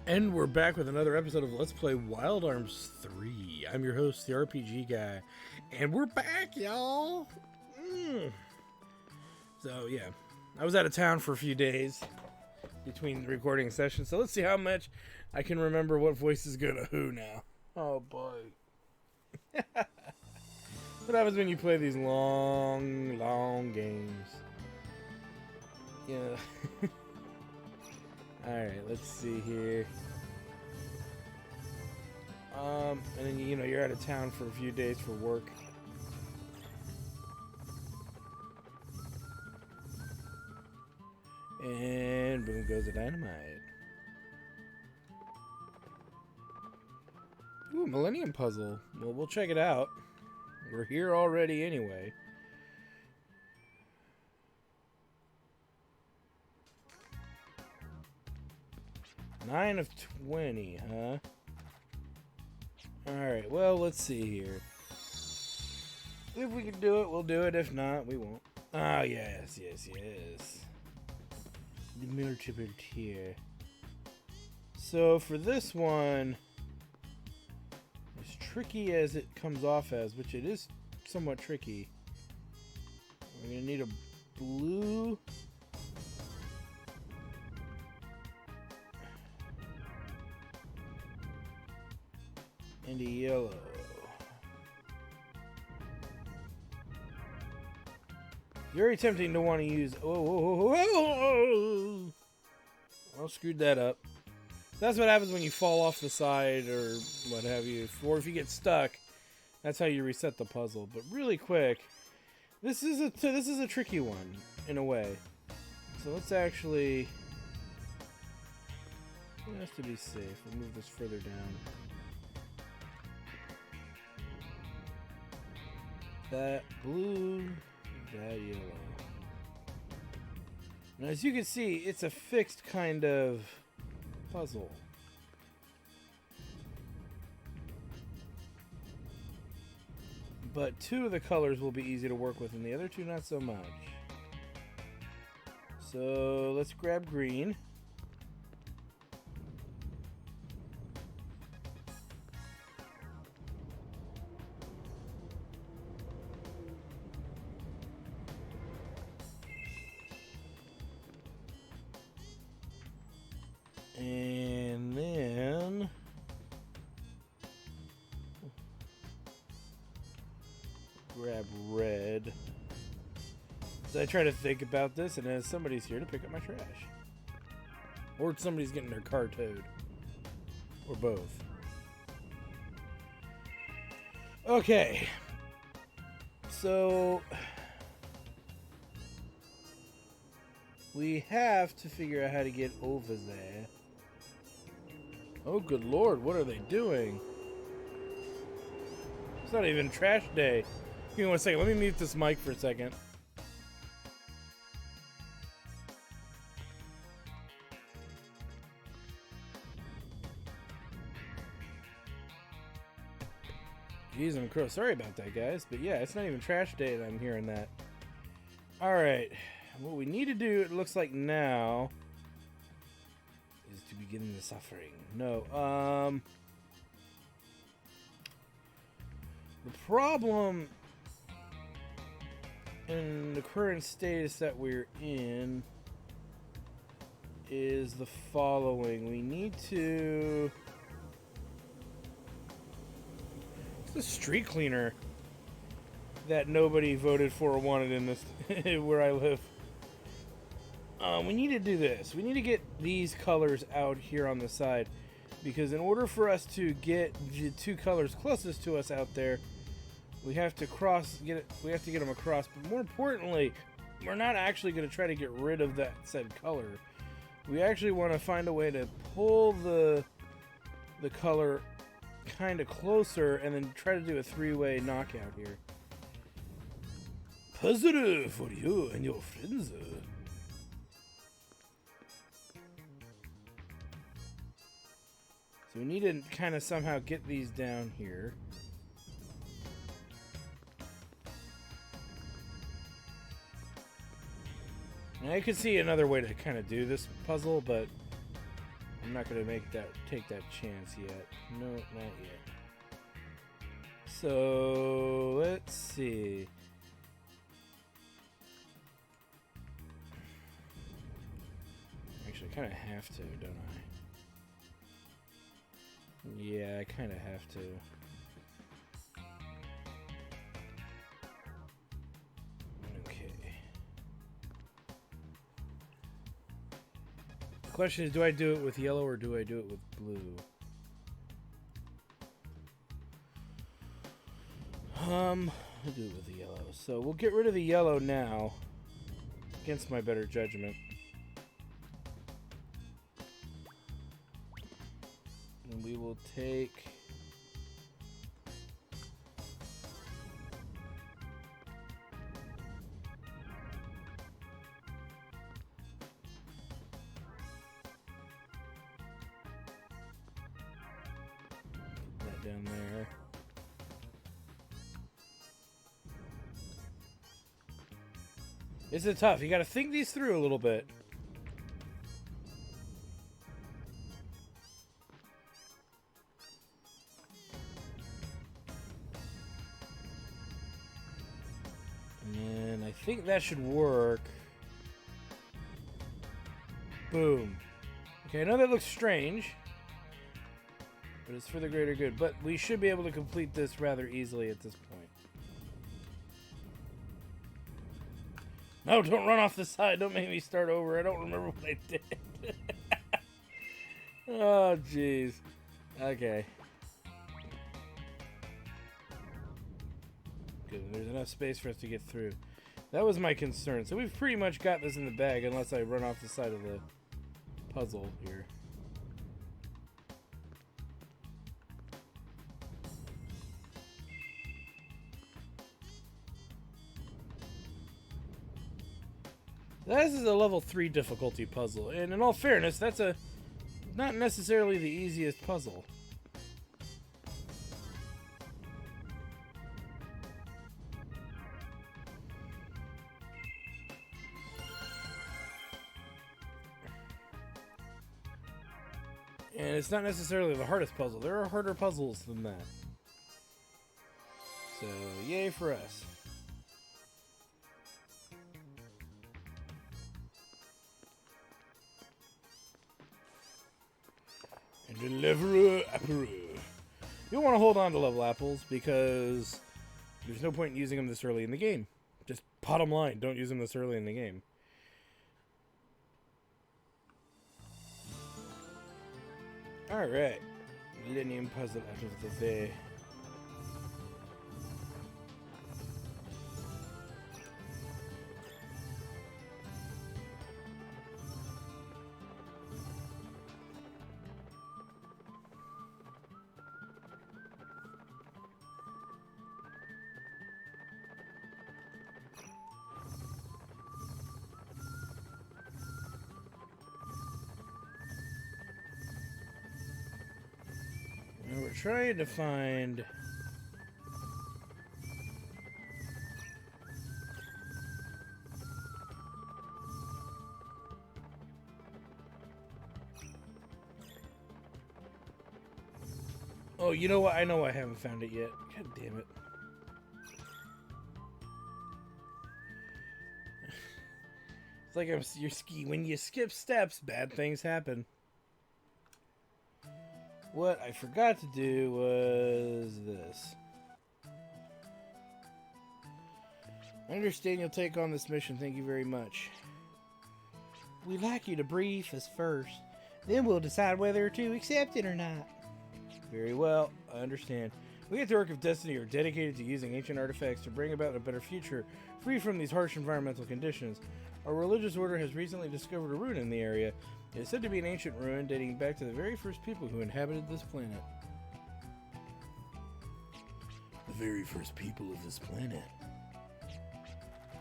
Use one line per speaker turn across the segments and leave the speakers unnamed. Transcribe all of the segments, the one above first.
And we're back with another episode of Let's Play Wild Arms 3. I'm your host, the RPG guy, and we're back, y'all! So, yeah, I was out of town for a few days between the recording sessions, so let's see how much I can remember what voices go to who now. Oh, boy. What happens when you play these long games? Yeah. Alright, let's see here. And then, you know, you're out of town for a few days for work. And boom goes the dynamite. Ooh, Millennium Puzzle. Well, we'll check it out. We're here already anyway. Nine of 20, huh? Alright, well, let's see here. If we can do it, we'll do it. If not, we won't. Ah, yes. The multiple tier. So, for this one, as tricky as it comes off as, which it is somewhat tricky, we're going to need a blue... and a yellow. Very tempting to want to use... Oh! Well, screwed that up. That's what happens when you fall off the side or what have you. Or if you get stuck, that's how you reset the puzzle. But really quick, this is a tricky one, in a way. So let's actually... It has to be safe. We'll move this further down. That blue, that yellow. Now, as you can see, it's a fixed kind of puzzle. But two of the colors will be easy to work with, and the other two not so much. So let's grab green. And then grab red. So I try to think about this, and then somebody's here to pick up my trash. Or somebody's getting their car towed. Or both. Okay. So we have to figure out how to get over there. Oh, good lord, what are they doing? It's not even trash day. Give me one second, let me mute this mic for a second. Jeez, I'm crow. Sorry about that, guys. But yeah, it's not even trash day that I'm hearing that. Alright, what we need to do, it looks like now... is to begin the suffering. No, the problem in the current status that we're in is the following. We need to... It's the street cleaner that nobody voted for or wanted in this where I live. We need to do this. We need to get these colors out here on the side, because in order for us to get the two colors closest to us out there, we have to we have to get them across. But more importantly, we're not actually going to try to get rid of that said color. We actually want to find a way to pull the color kind of closer and then try to do a three-way knockout here. Positive for you and your friends. So we need to kind of somehow get these down here. And I could see another way to kind of do this puzzle, but I'm not gonna take that chance yet. No, not yet. So let's see. Actually, I kind of have to, don't I? Yeah, I kind of have to. Okay. The question is, do I do it with yellow or do I do it with blue? I'll do it with the yellow. So we'll get rid of the yellow now, against my better judgment. And we will take... put that down there. This is tough. You got to think these through a little bit. And I think that should work. Boom. Okay, I know that looks strange, but it's for the greater good. But we should be able to complete this rather easily at this point. No, don't run off the side. Don't make me start over. I don't remember what I did. Oh, jeez. Okay. Good. There's enough space for us to get through. That was my concern. So we've pretty much got this in the bag unless I run off the side of the puzzle here. This is a level 3 difficulty puzzle, and in all fairness, that's not necessarily the easiest puzzle. And it's not necessarily the hardest puzzle. There are harder puzzles than that. So, yay for us. And level apple. You'll want to hold on to level apples because there's no point in using them this early in the game. Just bottom line, don't use them this early in the game. Alright. Millennium puzzle out of the way. We're trying to find... Oh, you know what? I know I haven't found it yet. God damn it. It's like you're ski. When you skip steps, bad things happen. What I forgot to do was this. I understand you'll take on this mission. Thank you very much. We'd like you to brief us first. Then we'll decide whether to accept it or not. Very well. I understand. We at the Ark of Destiny are dedicated to using ancient artifacts to bring about a better future, free from these harsh environmental conditions. Our religious order has recently discovered a ruin in the area. It is said to be an ancient ruin dating back to the very first people who inhabited this planet. The very first people of this planet.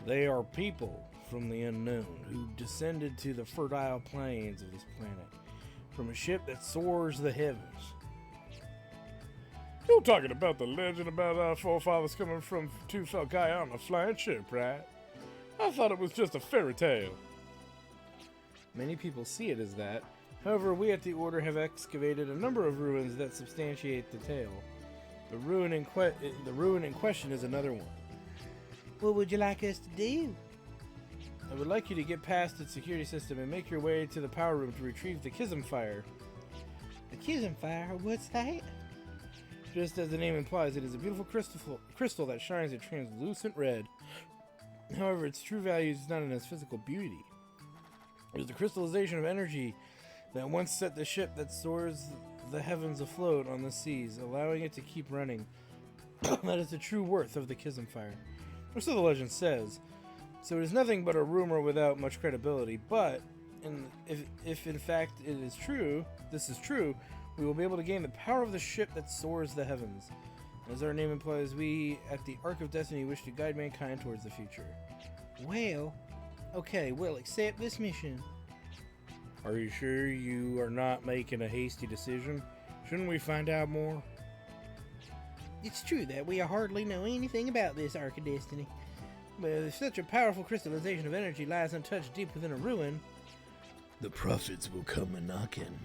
They are people from the unknown who descended to the fertile plains of this planet from a ship that soars the heavens. You're talking about the legend about our forefathers coming from Tufel-Gaia on a flying ship, right? I thought it was just a fairy tale. Many people see it as that, However, we at the Order have excavated a number of ruins that substantiate the tale. The ruin in question is another one.
What would you like us to do?
I would like you to get past its security system and make your way to the power room to retrieve the Chasm Fire.
The Chasm Fire? What's that?
Just as the name implies, it is a beautiful crystal that shines a translucent red. However, its true value is not in its physical beauty. It is the crystallization of energy that once set the ship that soars the heavens afloat on the seas, allowing it to keep running. That is the true worth of the Chasm Fire. Or so the legend says. So it is nothing but a rumor without much credibility, but if in fact this is true, we will be able to gain the power of the ship that soars the heavens. As our name implies, we at the Ark of Destiny wish to guide mankind towards the future.
Well, okay, we'll accept this mission.
Are you sure you are not making a hasty decision? Shouldn't we find out more?
It's true that we hardly know anything about this Ark of Destiny. But if such a powerful crystallization of energy lies untouched deep within a ruin,
the prophets will come a-knocking.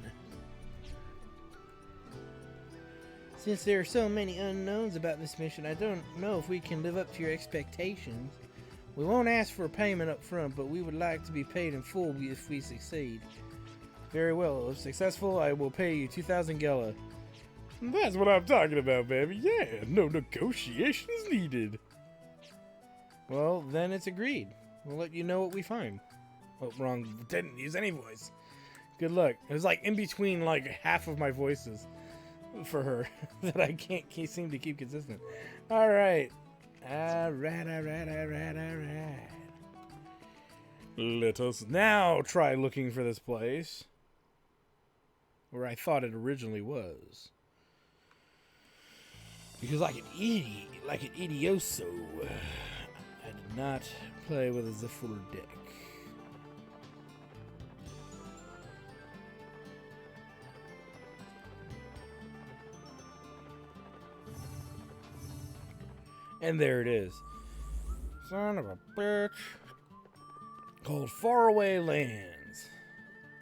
Since there are so many unknowns about this mission, I don't know if we can live up to your expectations. We won't ask for a payment up front, but we would like to be paid in full if we succeed.
Very well. If successful, I will pay you 2,000 Gela. That's what I'm talking about, baby. Yeah, no negotiations needed. Well, then it's agreed. We'll let you know what we find. Oh, wrong. Didn't use any voice. Good luck. It was like in between like half of my voices for her that I can't seem to keep consistent. Alright. Alright. Let us now try looking for this place. Where I thought it originally was. Because like an idioso, I did not play with a full deck. And there it is. Son of a bitch. Called Faraway Lands.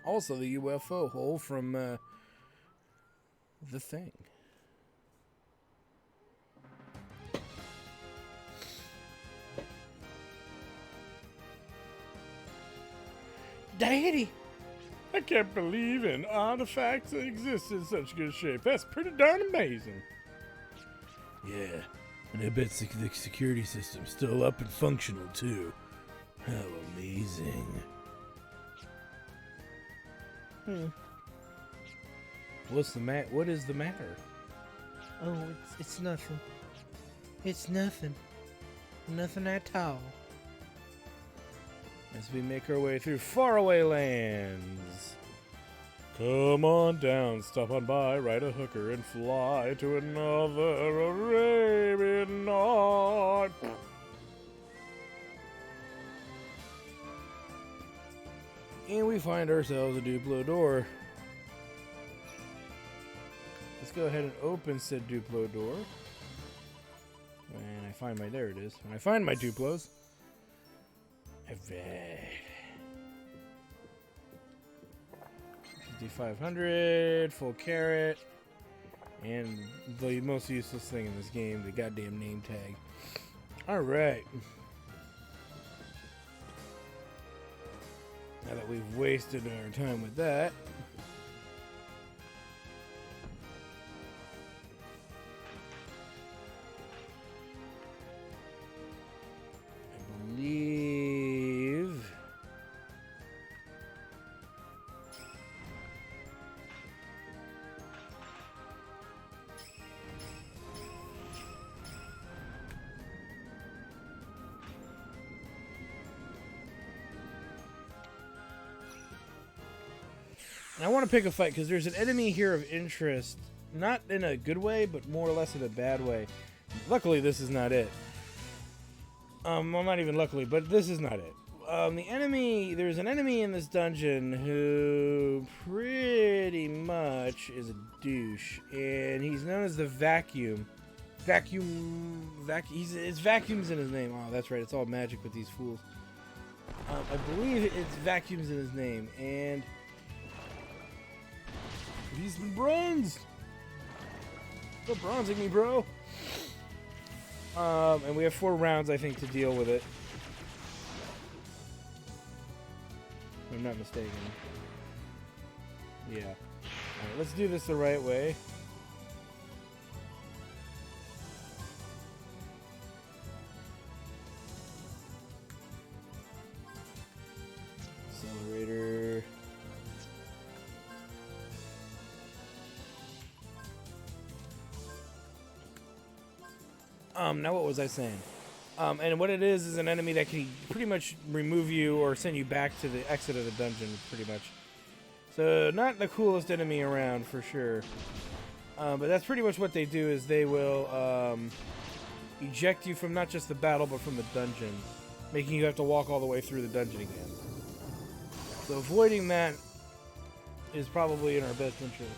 Also the UFO hole from The Thing.
Daddy!
I can't believe an artifact exists in such good shape. That's pretty darn amazing. Yeah, and I bet the security system's still up and functional too. How amazing. What is the matter?
Oh, it's nothing. It's nothing. Nothing at all.
As we make our way through Faraway Lands. Come on down, stop on by, ride a hooker, and fly to another Arabian night. And we find ourselves a Duplo door. Let's go ahead and open said Duplo door. And I find my, there it is. When I find my Duplos, 5,500, full carrot, and the most useless thing in this game, the goddamn name tag. Alright. Now that we've wasted our time with that, I believe I want to pick a fight because there's an enemy here of interest, not in a good way, but more or less in a bad way. Luckily, this is not it. Well, not even luckily, but this is not it. There's an enemy in this dungeon who pretty much is a douche, and he's known as the Vacuum. It's Vacuums in his name. Oh, that's right. It's all magic with these fools. I believe it's Vacuums in his name, and He's been bronzed. Stop bronzing me, bro. And we have 4 rounds, I think, to deal with it. If I'm not mistaken. Yeah. Alright, let's do this the right way. Accelerator. Now what was I saying? And what it is an enemy that can pretty much remove you or send you back to the exit of the dungeon, pretty much. So, not the coolest enemy around, for sure. But that's pretty much what they do, is they will eject you from not just the battle, but from the dungeon, making you have to walk all the way through the dungeon again. So avoiding that is probably in our best interest.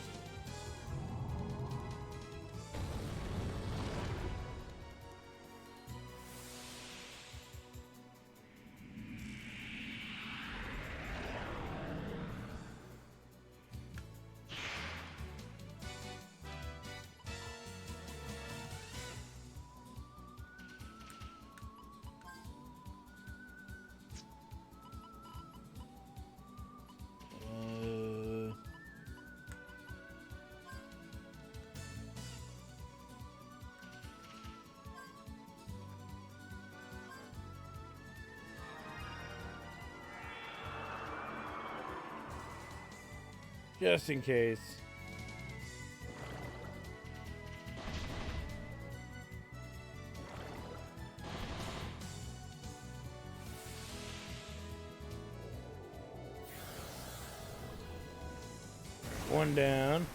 Just in case. One down.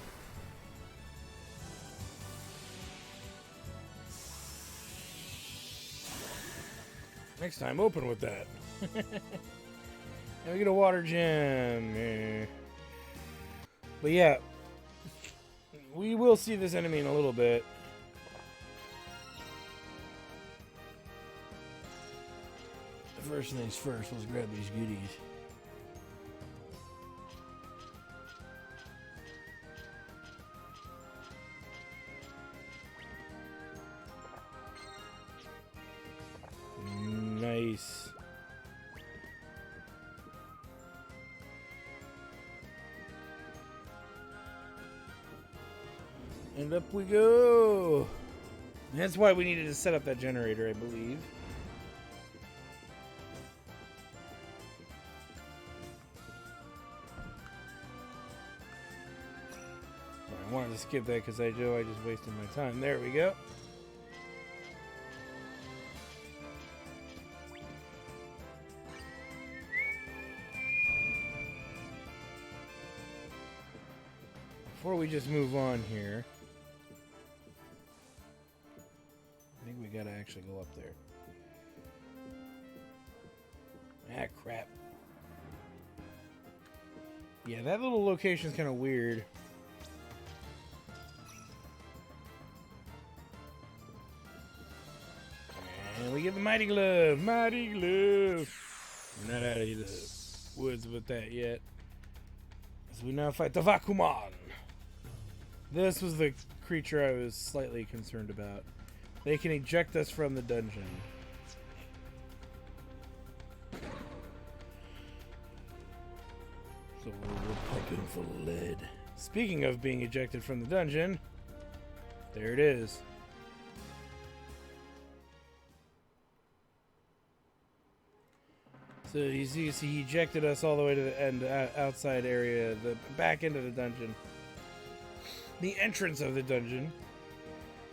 Next time, open with that. And we get a water gem. Yeah. But yeah, we will see this enemy in a little bit. First things first, let's grab these goodies. Nice. And up we go. That's why we needed to set up that generator, I believe. Sorry, I wanted to skip that because I know I just wasted my time. There we go. Before we just move on here, I think we gotta actually go up there. Ah, crap. Yeah, that little location's kind of weird. And we get the Mighty Glove! Mighty Glove! We're not out of the woods with that yet. So we now fight the Vakuman. This was the creature I was slightly concerned about. They can eject us from the dungeon. So we're pumping full of lead. Speaking of being ejected from the dungeon, there it is. So you see, he ejected us all the way to the end, outside area, the back end of the dungeon. The entrance of the dungeon.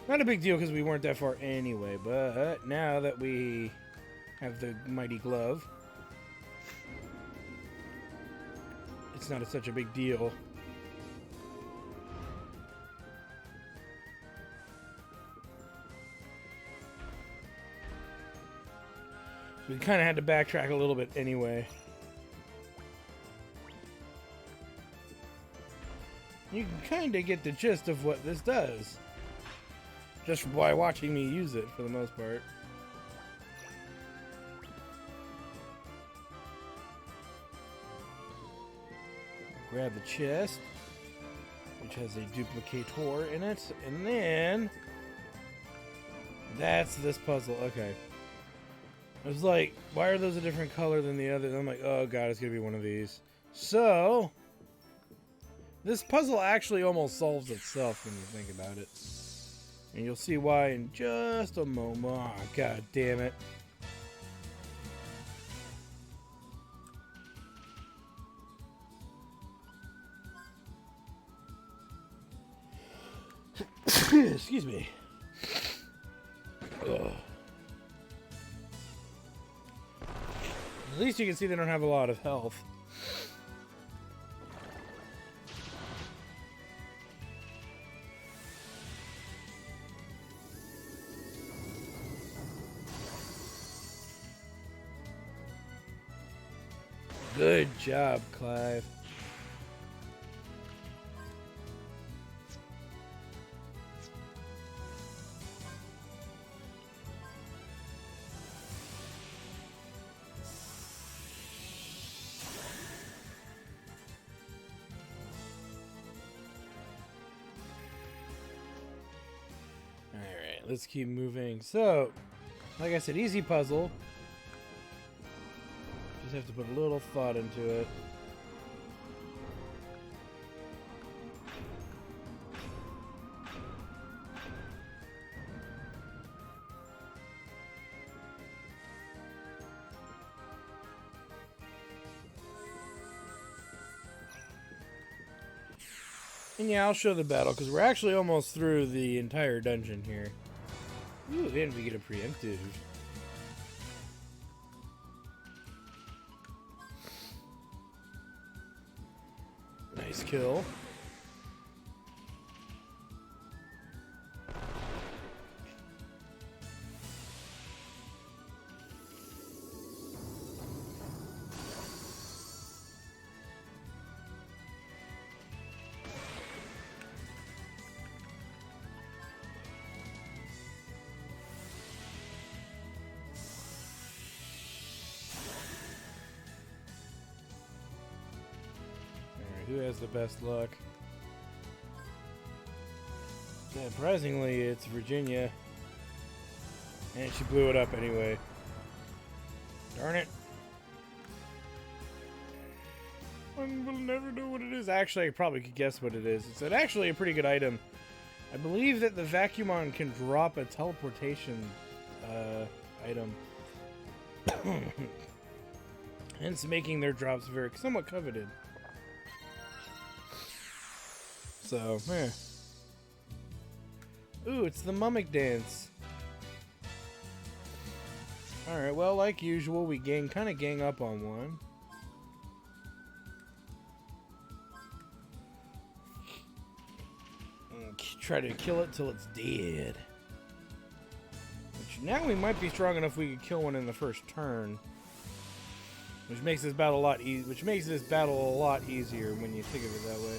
Not a big deal because we weren't that far anyway, but now that we have the Mighty Glove, it's not such a big deal. So we kind of had to backtrack a little bit anyway. You can kind of get the gist of what this does, just by watching me use it for the most part. Grab the chest, which which has a duplicator in it. And then that's this puzzle. Okay. I was like, why are those a different color than the other? And I'm like, oh god, it's gonna be one of these. So this puzzle actually almost solves itself when you think about it. And you'll see why in just a moment. Oh, god damn it. Excuse me. Ugh. At least you can see they don't have a lot of health. Good job, Clive. Alright, let's keep moving. So, like I said, easy puzzle. Just have to put a little thought into it. And yeah, I'll show the battle, because we're actually almost through the entire dungeon here. Ooh, and we get a preemptive. Nice kill. Who has the best luck? Yeah, surprisingly, it's Virginia. And she blew it up anyway. Darn it. One will never know what it is. Actually, I probably could guess what it is. It's actually a pretty good item. I believe that the Vacuumon can drop a teleportation item. Hence making their drops very somewhat coveted. So, eh. Ooh, it's the Mummic Dance. Alright, well, like usual, we kind of gang up on one. And try to kill it till it's dead. Which, now we might be strong enough we could kill one in the first turn. Which makes this battle a lot easier when you think of it that way.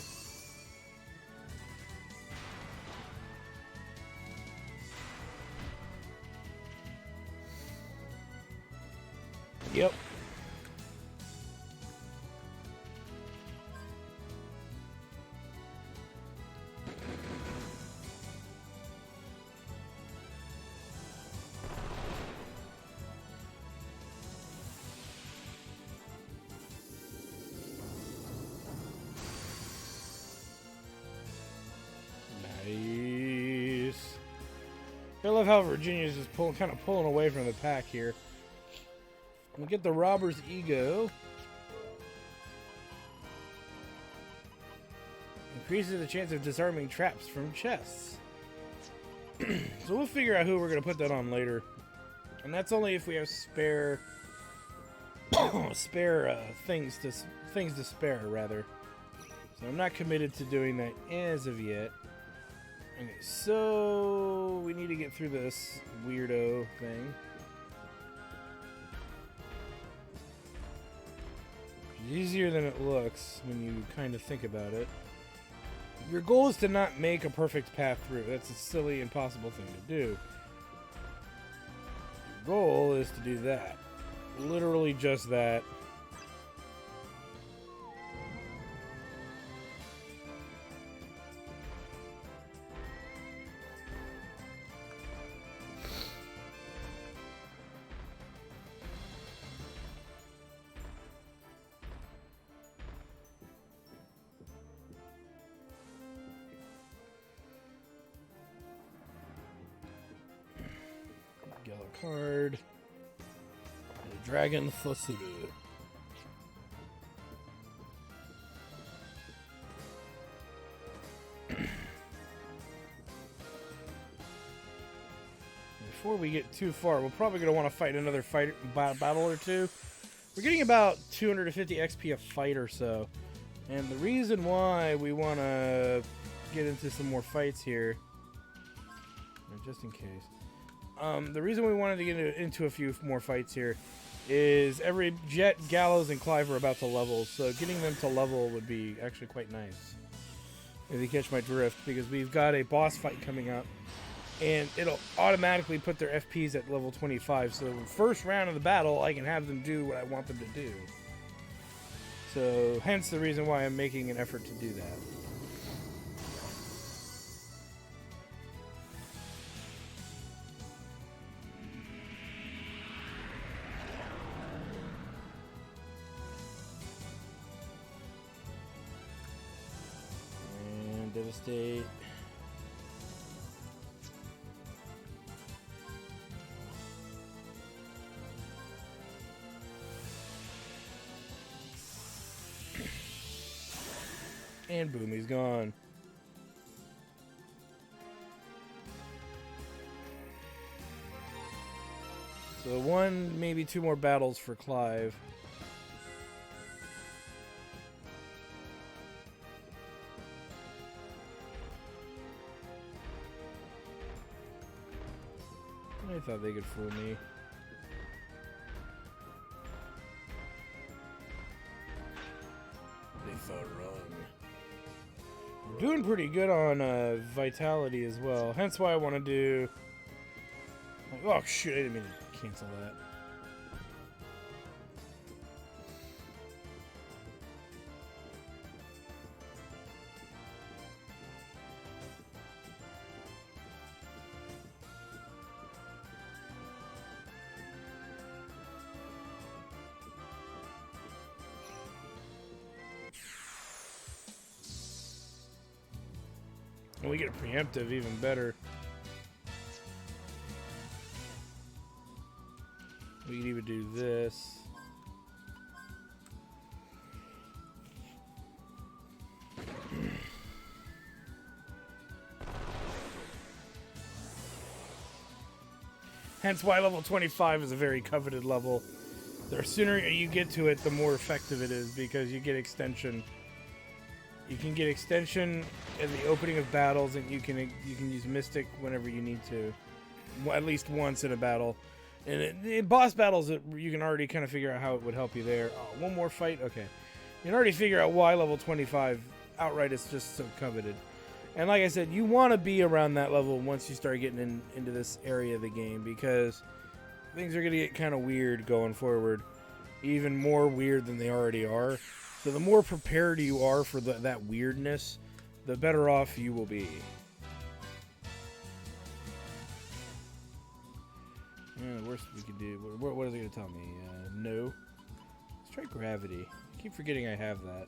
Yep. Nice. I love how Virginia's just kind of pulling away from the pack here. We get the robber's ego. Increases the chance of disarming traps from chests. So we'll figure out who we're going to put that on later. And that's only if we have spare things to spare, rather. So I'm not committed to doing that as of yet. Okay, so we need to get through this weirdo thing. Easier than it looks when you kind of think about it. Your goal is to not make a perfect path through. That's a silly, impossible thing to do. Your goal is to do that. Literally just that. card. A dragon Fusuru. Before we get too far, we're probably going to want to fight another battle or two. We're getting about 250 XP a fight or so. And the reason why we want to get into some more fights here, just in case, the reason we wanted to get into a few more fights here is every Jet, Gallows, and Clive are about to level, so getting them to level would be actually quite nice. If you catch my drift, because we've got a boss fight coming up, and it'll automatically put their FPs at level 25, so the first round of the battle, I can have them do what I want them to do. So, hence the reason why I'm making an effort to do that. And devastate. And boom, he's gone. So one, maybe two more battles for Clive. I thought they could fool me. They thought wrong. We're doing pretty good on vitality as well. Hence why I want to do... Oh, shit, I didn't mean to cancel that. When we get a preemptive, even better. We can even do this. Hence why level 25 is a very coveted level. The sooner you get to it, the more effective it is, because you get extension. You can get extension in the opening of battles, and you can use Mystic whenever you need to, at least once in a battle. And in boss battles, you can already kind of figure out how it would help you there. Oh, one more fight? Okay. You can already figure out why level 25 outright is just so coveted. And like I said, you want to be around that level once you start getting into this area of the game, because things are going to get kind of weird going forward. Even more weird than they already are. So the more prepared you are for that weirdness, the better off you will be. Yeah, the worst we could do. What are they going to tell me? No. Let's try gravity. I keep forgetting I have that.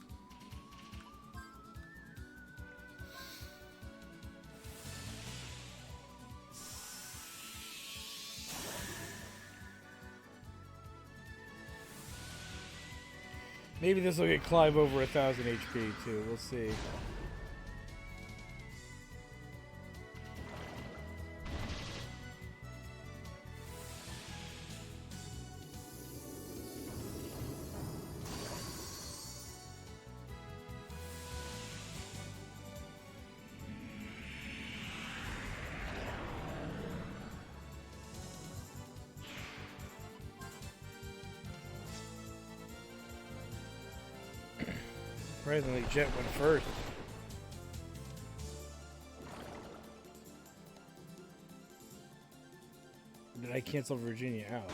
Maybe this will get Clive over 1,000 HP too. We'll see. Surprisingly, Jet went first. Did I cancel Virginia out?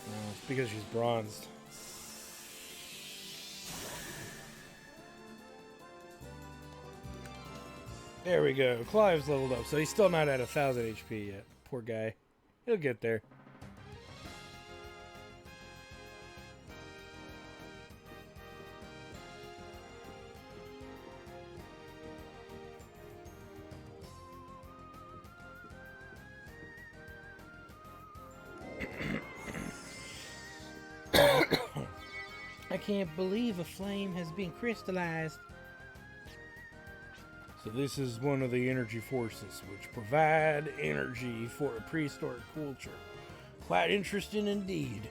No, it's because she's bronzed. There we go. Clive's leveled up, so he's still not at 1,000 HP yet. Poor guy. He'll get there.
I can't believe a flame has been crystallized.
So this is one of the energy forces which provide energy for a prehistoric culture. Quite interesting indeed.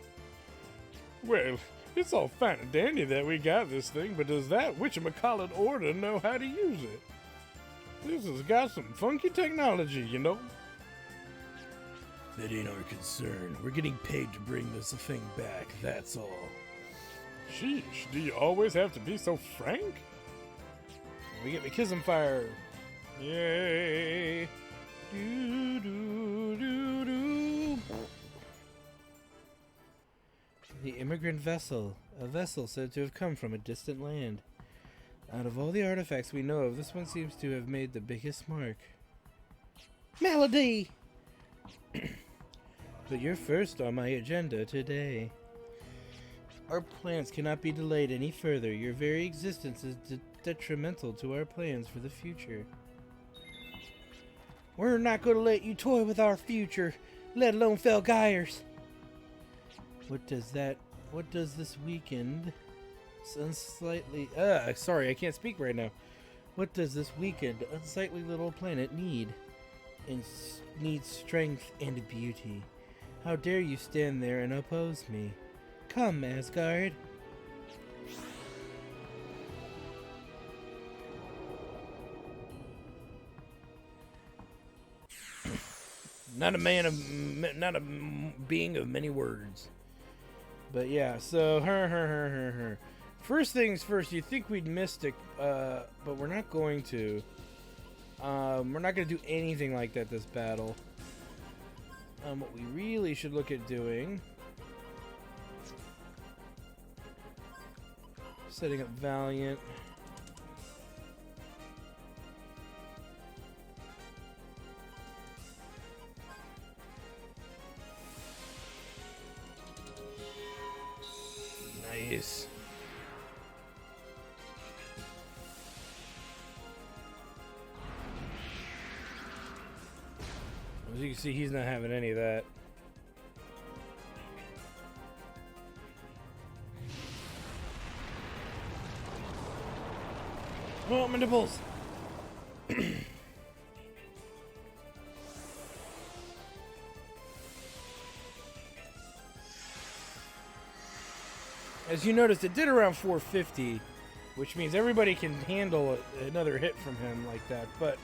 Well, it's all fine and dandy that we got this thing, but does that whatchamacallit order know how to use it? This has got some funky technology, you know?
That ain't our concern. We're getting paid to bring this thing back, that's all.
Sheesh, do you always have to be so frank? We get me kissing fire. Yay. Do, do, do, do.
The immigrant vessel. A vessel said to have come from a distant land. Out of all the artifacts we know of, this one seems to have made the biggest mark. Melody! But you're first on my agenda today. Our plans cannot be delayed any further. Your very existence is detrimental to our plans for the future. We're not going to let you toy with our future, let alone fell gyres. What does this weekend...
sorry, I can't speak right now.
What does this weakened, unsightly little planet need? It needs strength and beauty. How dare you stand there and oppose me? Come, Asgard.
Not a being of many words. But yeah, so her. First things first, you think we'd missed it, but we're not going to. We're not going to do anything like that this battle. What we really should look at doing... Setting up Valiant. Nice. As you can see, he's not having any of that. Oh, my nipples! As you noticed, it did around 450, which means everybody can handle another hit from him like that, but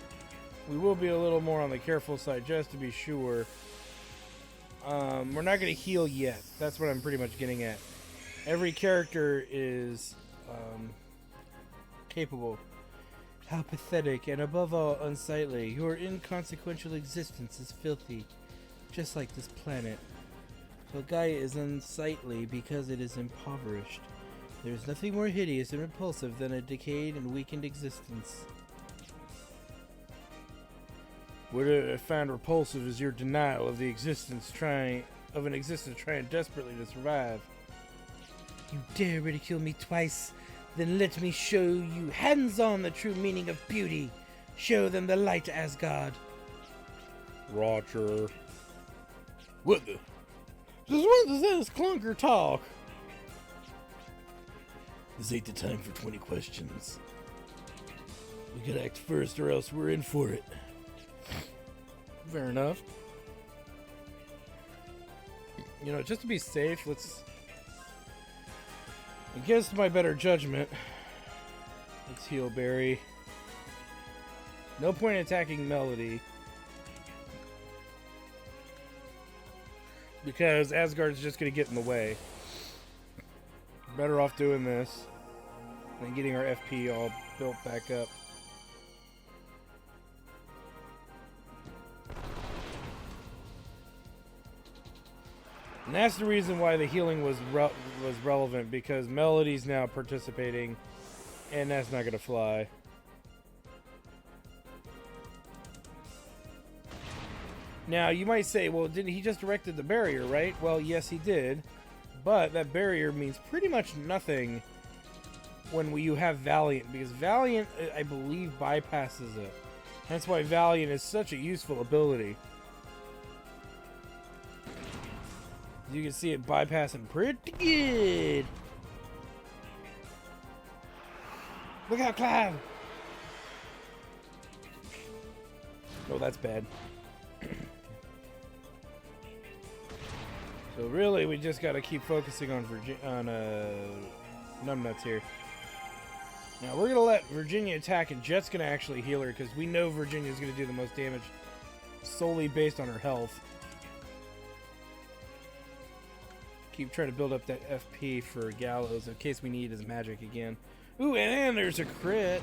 we will be a little more on the careful side just to be sure. We're not going to heal yet. That's what I'm pretty much getting at. Every character is capable. How pathetic, and above all, unsightly. Your inconsequential existence is filthy, just like this planet. Gaia is unsightly because it is impoverished. There is nothing more hideous and repulsive than a decayed and weakened existence. What I find repulsive is your denial of the existence trying desperately to survive.
You dare ridicule me twice? Then let me show you hands-on the true meaning of beauty. Show them the light, Asgard.
Roger. What the? Just what does this clunker talk?
This ain't the time for 20 questions. We gotta act first or else we're in for it.
Fair enough. You know, just to be safe, let's... Against my better judgment, let's heal Barry. No point in attacking Melody, because Asgard's just going to get in the way. Better off doing this than getting our FP all built back up. And that's the reason why the healing was relevant, because Melody's now participating, and that's not going to fly. Now, you might say, well, didn't he just directed the barrier, right? Well, yes, he did. But that barrier means pretty much nothing when you have Valiant, because Valiant, I believe, bypasses it. That's why Valiant is such a useful ability. You can see it bypassing pretty good. Look out, Clive! Oh, that's bad. So really, we just got to keep focusing on numbnuts here. Now we're gonna let Virginia attack, and Jet's gonna actually heal her because we know Virginia's gonna do the most damage solely based on her health. Keep trying to build up that FP for Gallows in case we need his magic again. Ooh, and there's a crit.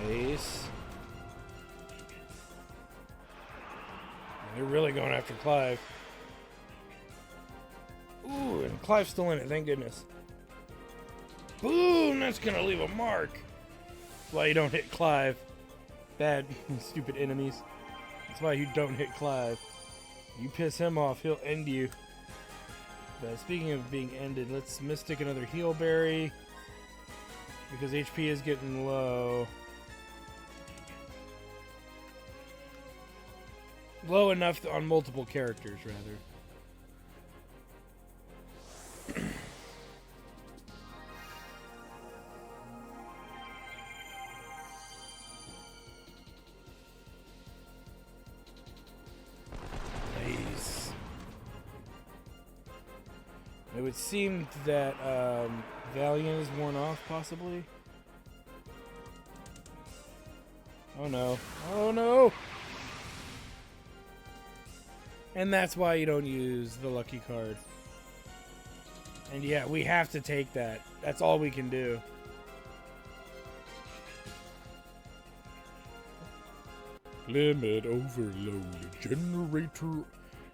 Nice. They're really going after Clive. Ooh, and Clive's still in it, thank goodness. Boom! That's gonna leave a mark. That's why you don't hit Clive. Bad, stupid enemies. That's why you don't hit Clive. You piss him off, he'll end you. But speaking of being ended, let's Mystic another heal berry. Because HP is getting low. Low enough on multiple characters, rather. Nice. It would seem that Valiant is worn off, possibly. Oh no. Oh no! And that's why you don't use the lucky card. And yeah, we have to take that. That's all we can do. Limit overload.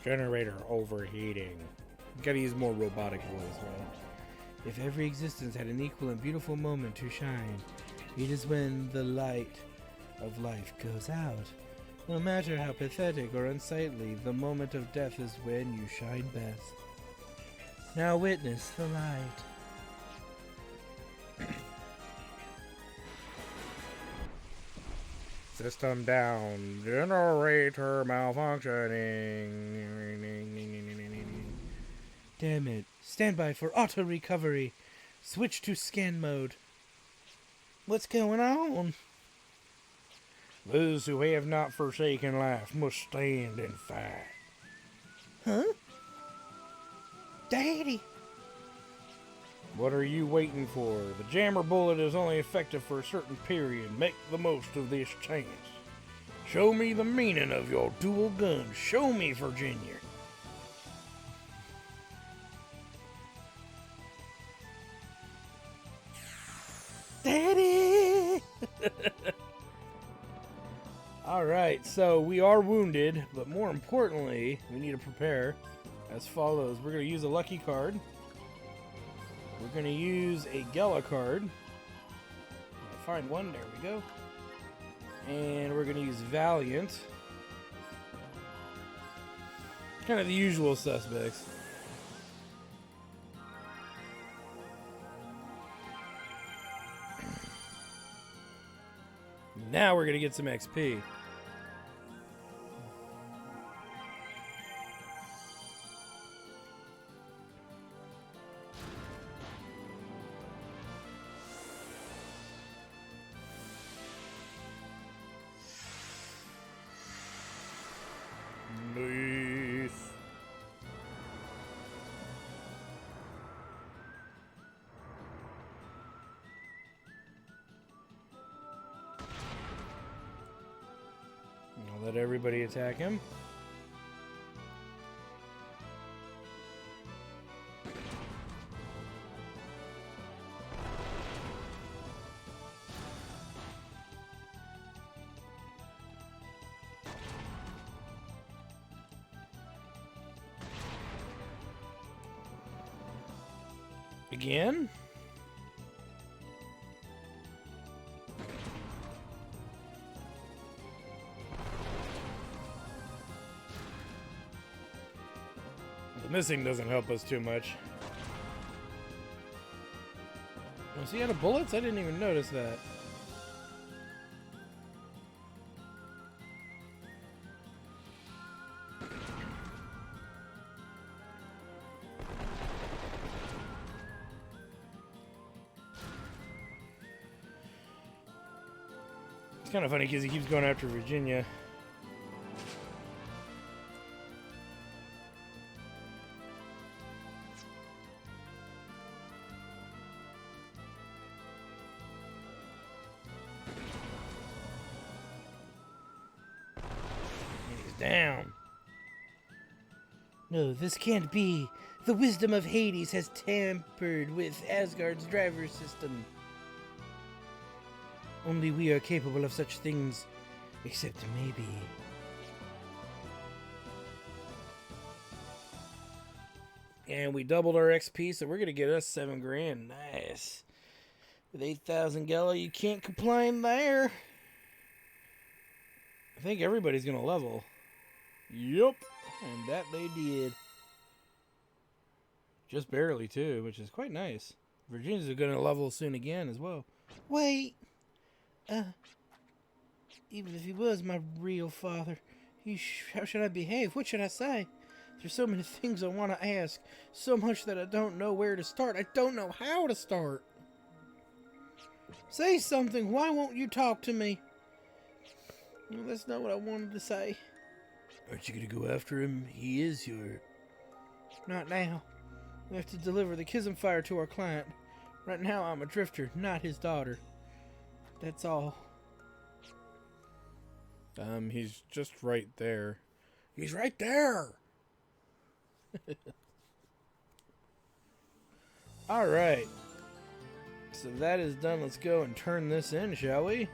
Generator overheating. Gotta use more robotic voice, right? If every existence had an equal and beautiful moment to shine, it is when the light of life goes out. No matter how pathetic or unsightly, the moment of death is when you shine best. Now witness the light. System down. Generator malfunctioning. Damn it. Stand by for auto recovery. Switch to scan mode. What's going on? Those who have not forsaken life must stand and fight. Huh? Daddy! What are you waiting for? The jammer bullet is only effective for a certain period. Make the most of this chance. Show me the meaning of your dual gun. Show me, Virginia. Daddy! Alright, so we are wounded, but more importantly, we need to prepare as follows. We're going to use a lucky card. We're going to use a Gala card. Find one, there we go. And we're going to use Valiant. Kind of the usual suspects. Now we're going to get some XP. Nice. I'll let everybody attack him. Again? The missing doesn't help us too much. Was he out of bullets? I didn't even notice that. It's kind of funny because he keeps going after Virginia. Down.
No, this can't be. The wisdom of Hades has tampered with Asgard's driver system. Only we are capable of such things, except maybe.
And we doubled our XP, so we're gonna get us 7 grand. Nice. With 8,000 Gala, you can't complain there. I think everybody's gonna level. Yup. And that they did. Just barely, too, which is quite nice. Virginia's gonna level soon again as well.
Wait. Even if he was my real father, how should I behave? What should I say? There's so many things I want to ask. So much that I don't know where to start. I don't know how to start. Say something. Why won't you talk to me? Well, that's not what I wanted to say.
Aren't you gonna go after him? He is your...
Not now. We have to deliver the Kism Fire to our client. Right now I'm a drifter, not his daughter. That's all.
He's just right there. He's right there! Alright. So that is done. Let's go and turn this in, shall we?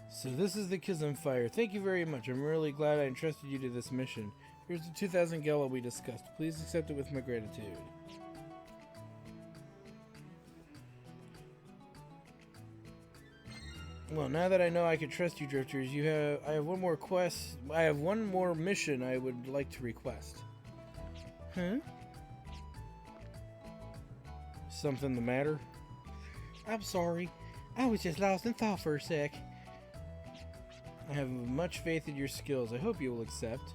So this is the Kism Fire. Thank you very much. I'm really glad I entrusted you to this mission. Here's the 2,000 Gala we discussed. Please accept it with my gratitude. Well, now that I know I can trust you, Drifters, I have one more quest. I have one more mission I would like to request.
Huh?
Something the matter?
I'm sorry. I was just lost in thought for a sec.
I have much faith in your skills. I hope you will accept.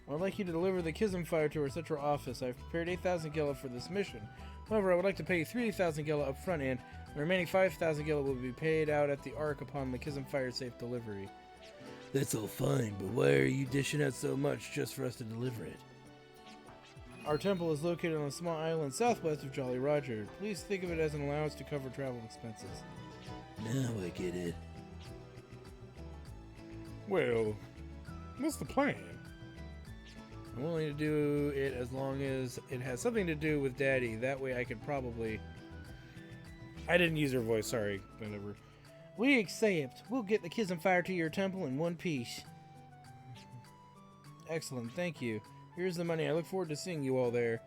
I would like you to deliver the Kism Fire to our central office. I've prepared 8,000 Gala for this mission. However, I would like to pay you 3,000 Gala up front, and the remaining 5,000 Gala will be paid out at the Ark upon the Kism Fire safe delivery. That's all fine, but why are you dishing out so much just for us to deliver it? Our temple is located on a small island southwest of Jolly Roger. Please think of it as an allowance to cover travel expenses.
Now I get it.
Well, what's the plan? I'm willing to do it as long as it has something to do with Daddy. That way I could probably... I didn't use her voice, sorry. Whatever.
We accept. We'll get the Kism Fire to your temple in one piece.
Excellent, thank you. Here's the money. I look forward to seeing you all there.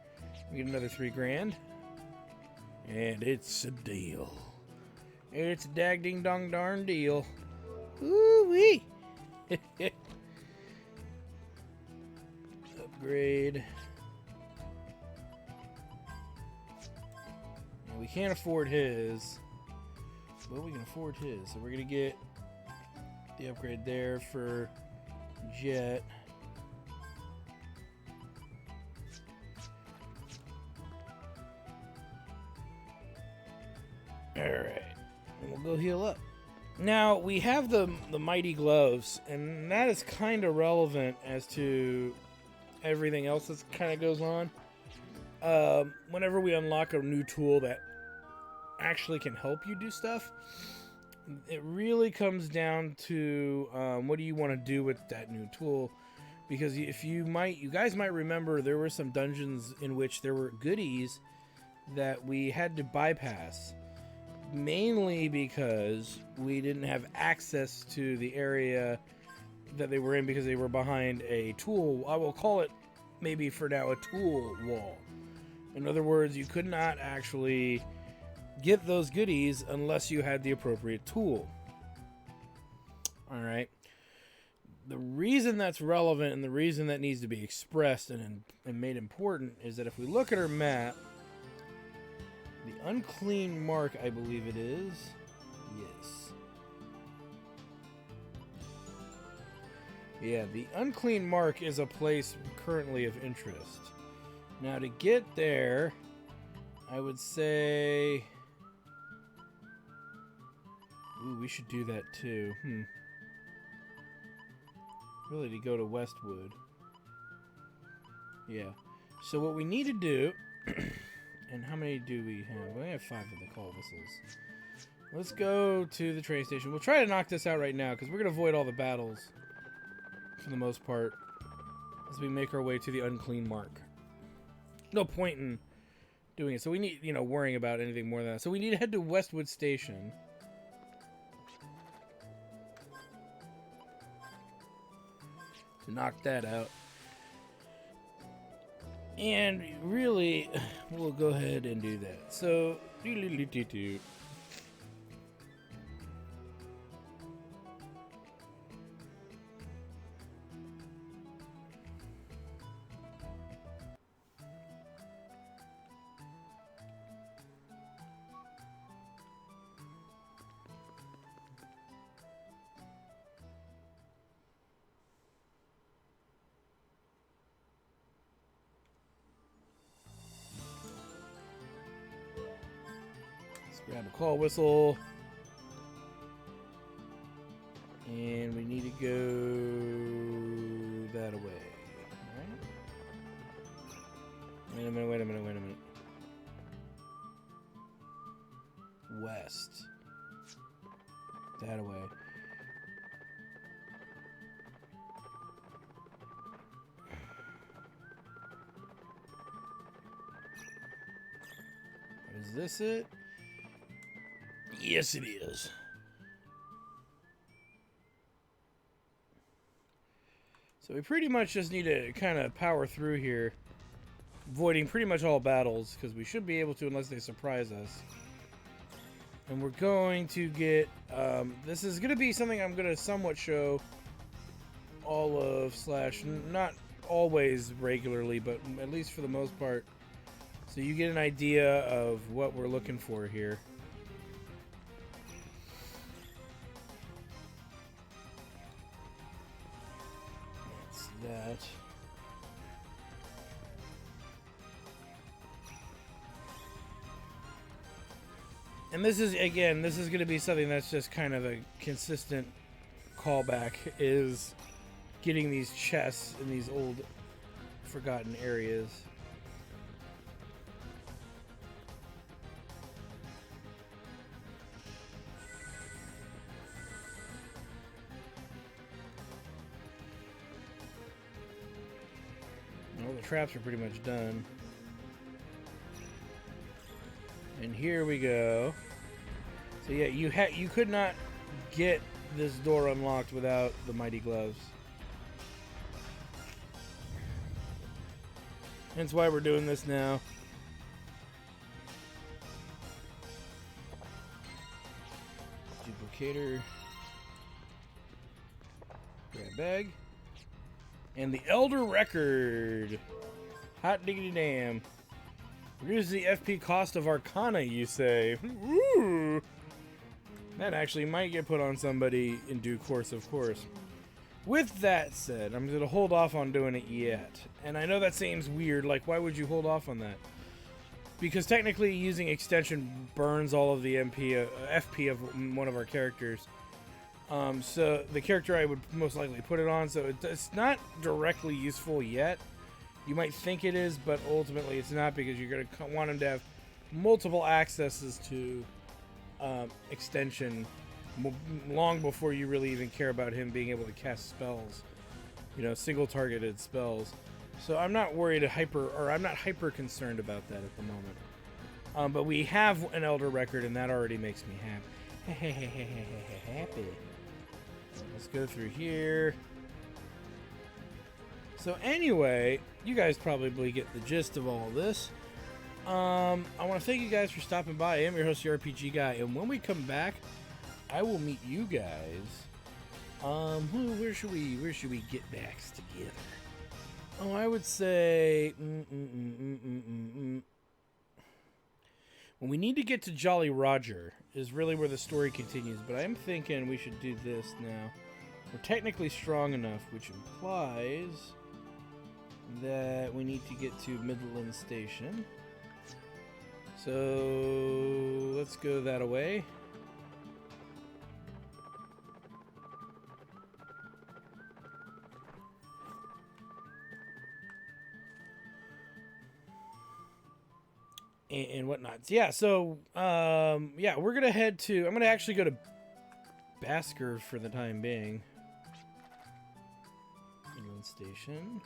We get another 3 grand. And it's a deal. It's a dag-ding-dong-darn deal.
Ooh-wee!
Upgrade. And we can't afford his. But we can afford his. So we're going to get the upgrade there for Jet. Alright. And we'll go heal up. Now, we have the mighty gloves, and that is kind of relevant as to everything else that kind of goes on. Whenever we unlock a new tool that actually can help you do stuff, it really comes down to what do you want to do with that new tool. Because if you guys might remember, there were some dungeons in which there were goodies that we had to bypass, mainly because we didn't have access to the area that they were in because they were behind a tool. I will call it, maybe for now, a tool wall. In other words, you could not actually get those goodies unless you had the appropriate tool. All right. The reason that's relevant and the reason that needs to be expressed and made important is that if we look at our map, the unclean mark, I believe it is. Yes. Yeah, the unclean mark is a place currently of interest. Now, to get there, I would say... Ooh, we should do that too. Really, to go to Westwood. Yeah. So what we need to do... And how many do we have? We have 5 of the Culvises. Let's go to the train station. We'll try to knock this out right now, because we're going to avoid all the battles, for the most part, as we make our way to the unclean mark. No point in doing it. So we need, worrying about anything more than that. So we need to head to Westwood Station. To knock that out. And really, we'll go ahead and do that. So, grab a call whistle. And we need to go that away. Alright. Wait a minute. West. That away. Is this it? Yes, it is. So we pretty much just need to kind of power through here, avoiding pretty much all battles, because we should be able to unless they surprise us. And we're going to get... this is going to be something I'm going to somewhat show all of, not always regularly, but at least for the most part, so you get an idea of what we're looking for here. That. And this is going to be something that's just kind of a consistent callback, is getting these chests in these old forgotten areas. Traps are pretty much done. And here we go. So yeah, you could not get this door unlocked without the mighty gloves. Hence why we're doing this now. Duplicator. Grab bag. And the Elder Record. Hot diggity damn. Reduces the FP cost of Arcana, you say. Ooh. That actually might get put on somebody in due course, of course. With that said, I'm going to hold off on doing it yet. And I know that seems weird, like why would you hold off on that? Because technically using extension burns all of the FP of one of our characters. So the character I would most likely put it on, so it's not directly useful yet. You might think it is, but ultimately it's not, because you're going to want him to have multiple accesses to extension long before you really even care about him being able to cast spells you know, single targeted spells. So I'm not worried I'm not hyper concerned about that at the moment. But we have an Elder Record, and that already makes me happy. Happy. Let's go through here. So anyway, you guys probably get the gist of all this. I want to thank you guys for stopping by. I am your host, the RPG Guy, and when we come back, I will meet you guys. Where should we get back together? Oh, I would say when we need to get to Jolly Roger is really where the story continues, but I'm thinking we should do this now. We're technically strong enough, which implies that we need to get to Midland Station. So let's go that away. And whatnot. Yeah, so yeah, we're gonna head to. I'm gonna actually go to Asgard for the time being. Midland Station.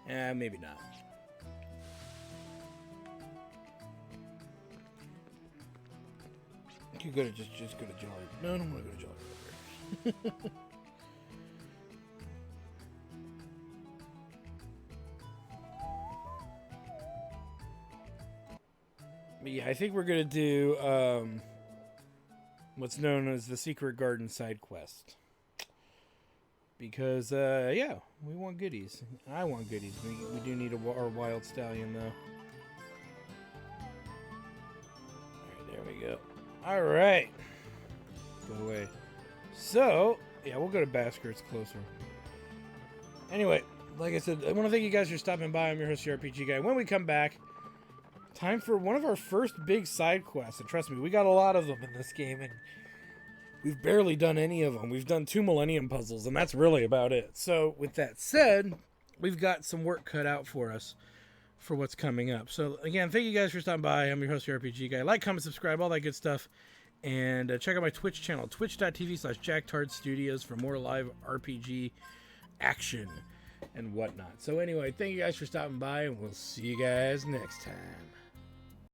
Maybe not. You could go to just go to Jolly. No, I don't want to go to Jolly. But yeah, I think we're gonna do what's known as the Secret Garden side quest. Because yeah, we want goodies. I want goodies. We do need our wild stallion though. Alright, there we go. Alright. Go away. So, yeah, we'll go to Basker. It's closer. Anyway, like I said, I want to thank you guys for stopping by. I'm your host, the RPG Guy. When we come back, time for one of our first big side quests. And trust me, we got a lot of them in this game, and we've barely done any of them. We've done 2 Millennium Puzzles, and that's really about it. So, with that said, we've got some work cut out for us for what's coming up. So, again, thank you guys for stopping by. I'm your host, the RPG Guy. Like, comment, subscribe, all that good stuff. And check out my Twitch channel, twitch.tv/JackTardStudios for more live RPG action and whatnot. So, anyway, thank you guys for stopping by, and we'll see you guys next time.